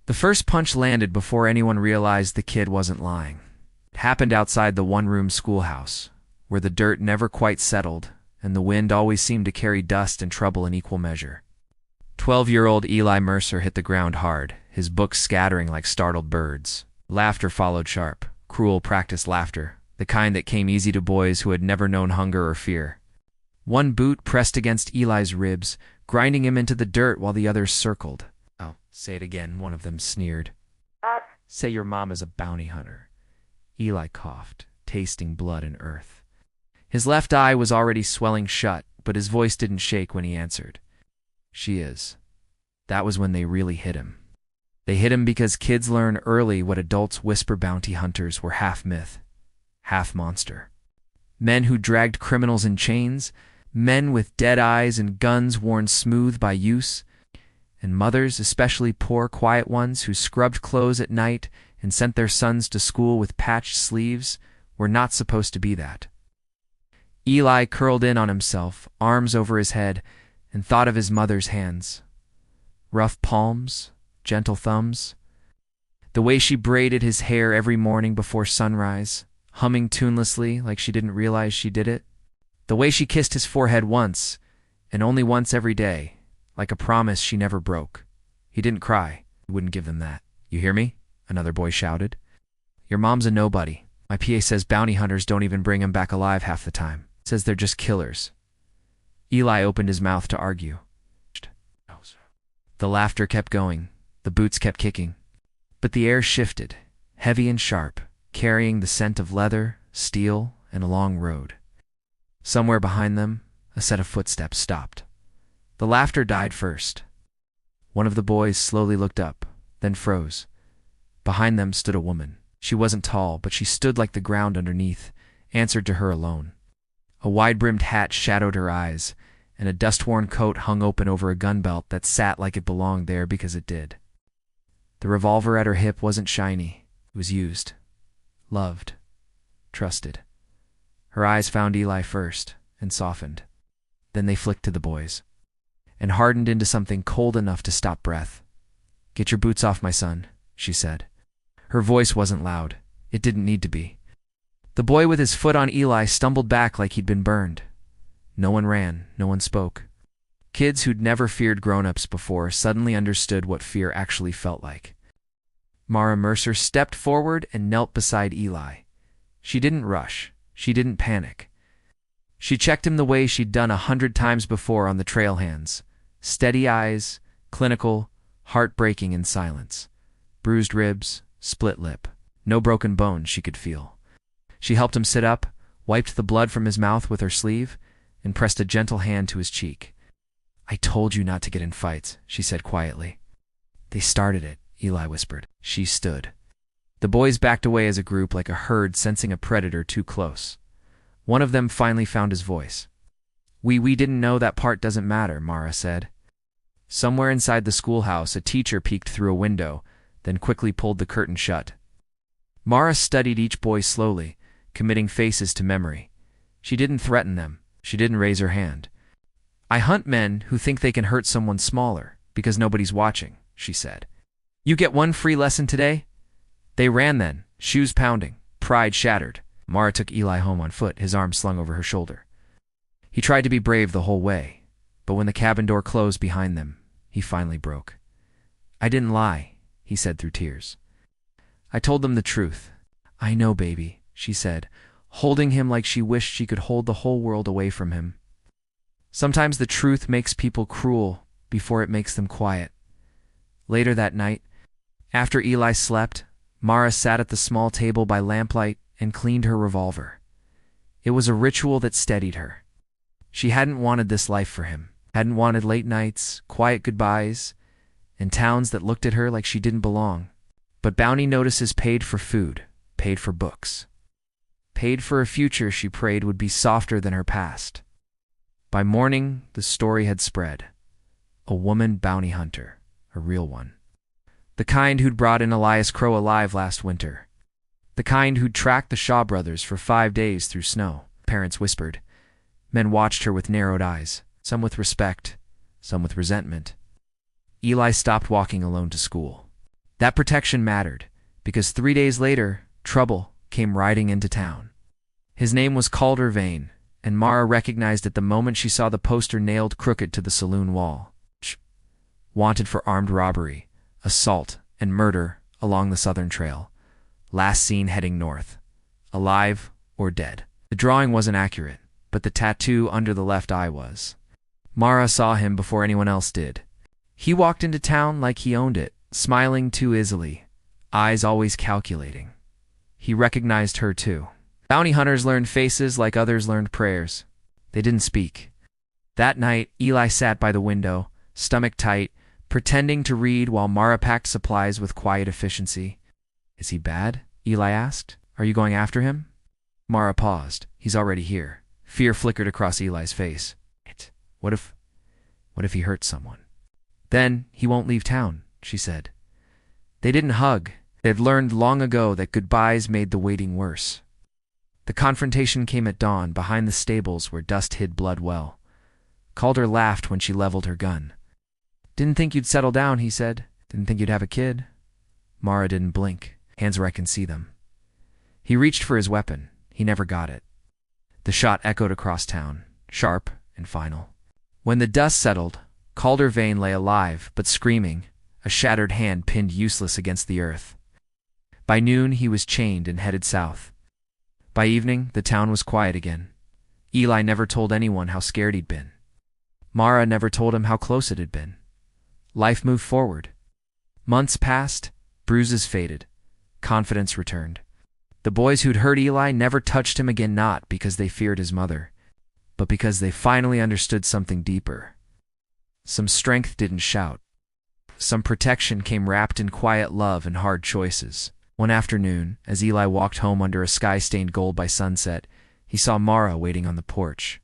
The first punch landed before anyone realized the kid wasn't lying. It happened outside the one-room schoolhouse, where the dirt never quite settled, and the wind always seemed to carry dust and trouble in equal measure. 12-year-old Eli Mercer hit the ground hard, his books scattering like startled birds. Laughter followed sharp, cruel practiced laughter, the kind that came easy to boys who had never known hunger or fear. One boot pressed against Eli's ribs, grinding him into the dirt while the others circled. "Oh, say it again," one of them sneered. "Say your mom is a bounty hunter." Eli coughed, tasting blood and earth. His left eye was already swelling shut, but his voice didn't shake when he answered. "She is." That was when they really hit him. They hit him because kids learn early what adults whisper: bounty hunters were half myth, half monster. Men who dragged criminals in chains, men with dead eyes and guns worn smooth by use, and mothers, especially poor, quiet ones, who scrubbed clothes at night and sent their sons to school with patched sleeves, were not supposed to be that. Eli curled in on himself, arms over his head, and thought of his mother's hands. Rough palms, gentle thumbs. The way she braided his hair every morning before sunrise, humming tunelessly like she didn't realize she did it. The way she kissed his forehead once, and only once every day, like a promise she never broke. He didn't cry. He wouldn't give them that. "You hear me?" another boy shouted. "Your mom's a nobody. My PA says bounty hunters don't even bring 'em back alive half the time. Says they're just killers." Eli opened his mouth to argue. The laughter kept going. The boots kept kicking. But the air shifted, heavy and sharp, carrying the scent of leather, steel, and a long road. Somewhere behind them, a set of footsteps stopped. The laughter died first. One of the boys slowly looked up, then froze. Behind them stood a woman. She wasn't tall, but she stood like the ground underneath, answered to her alone. A wide-brimmed hat shadowed her eyes, and a dust-worn coat hung open over a gun belt that sat like it belonged there because it did. The revolver at her hip wasn't shiny. It was used, loved, trusted. Her eyes found Eli first, and softened. Then they flicked to the boys, and hardened into something cold enough to stop breath. "Get your boots off, my son," she said. Her voice wasn't loud. It didn't need to be. The boy with his foot on Eli stumbled back like he'd been burned. No one ran, no one spoke. Kids who'd never feared grown-ups before suddenly understood what fear actually felt like. Mara Mercer stepped forward and knelt beside Eli. She didn't rush. She didn't panic. She checked him the way she'd done 100 times before on the trail hands. Steady eyes, clinical, heartbreaking in silence. Bruised ribs, split lip. No broken bone she could feel. She helped him sit up, wiped the blood from his mouth with her sleeve, and pressed a gentle hand to his cheek. "I told you not to get in fights," she said quietly. "They started it," Eli whispered. She stood. The boys backed away as a group, like a herd sensing a predator too close. One of them finally found his voice. We didn't know that part doesn't matter," Mara said. Somewhere inside the schoolhouse, a teacher peeked through a window, then quickly pulled the curtain shut. Mara studied each boy slowly, committing faces to memory. She didn't threaten them. She didn't raise her hand. "I hunt men who think they can hurt someone smaller, because nobody's watching," she said. "You get one free lesson today?" They ran then, shoes pounding, pride shattered. Mara took Eli home on foot, his arm slung over her shoulder. He tried to be brave the whole way, but when the cabin door closed behind them, he finally broke. "I didn't lie," he said through tears. "I told them the truth." "I know, baby," she said, holding him like she wished she could hold the whole world away from him. Sometimes the truth makes people cruel before it makes them quiet. Later that night, after Eli slept, Mara sat at the small table by lamplight and cleaned her revolver. It was a ritual that steadied her. She hadn't wanted this life for him, hadn't wanted late nights, quiet goodbyes, and towns that looked at her like she didn't belong. But bounty notices paid for food, paid for books, paid for a future she prayed would be softer than her past. By morning, the story had spread. A woman bounty hunter, a real one. The kind who'd brought in Elias Crow alive last winter. The kind who'd tracked the Shaw brothers for 5 days through snow, parents whispered. Men watched her with narrowed eyes, some with respect, some with resentment. Eli stopped walking alone to school. That protection mattered, because 3 days later, trouble came riding into town. His name was Calder Vane, and Mara recognized it the moment she saw the poster nailed crooked to the saloon wall. Wanted for armed robbery, assault, and murder along the Southern Trail. Last seen heading north. Alive or dead. The drawing wasn't accurate, but the tattoo under the left eye was. Mara saw him before anyone else did. He walked into town like he owned it, smiling too easily, eyes always calculating. He recognized her too. Bounty hunters learned faces like others learned prayers. They didn't speak. That night, Eli sat by the window, stomach tight, pretending to read while Mara packed supplies with quiet efficiency. Is he bad? Eli asked. Are you going after him? Mara paused. He's already here. Fear flickered across Eli's face. What if he hurts someone? Then he won't leave town, she said. They didn't hug. They'd learned long ago that goodbyes made the waiting worse. The confrontation came at dawn behind the stables where dust hid blood well. Calder laughed when she leveled her gun. Didn't think you'd settle down, he said. Didn't think you'd have a kid. Mara didn't blink, hands where I can see them. He reached for his weapon. He never got it. The shot echoed across town, sharp and final. When the dust settled, Calder Vane lay alive but screaming, a shattered hand pinned useless against the earth. By noon, he was chained and headed south. By evening, the town was quiet again. Eli never told anyone how scared he'd been. Mara never told him how close it had been. Life moved forward. Months passed, bruises faded, confidence returned. The boys who'd hurt Eli never touched him again, not because they feared his mother, but because they finally understood something deeper. Some strength didn't shout. Some protection came wrapped in quiet love and hard choices. One afternoon, as Eli walked home under a sky stained gold by sunset, he saw Mara waiting on the porch.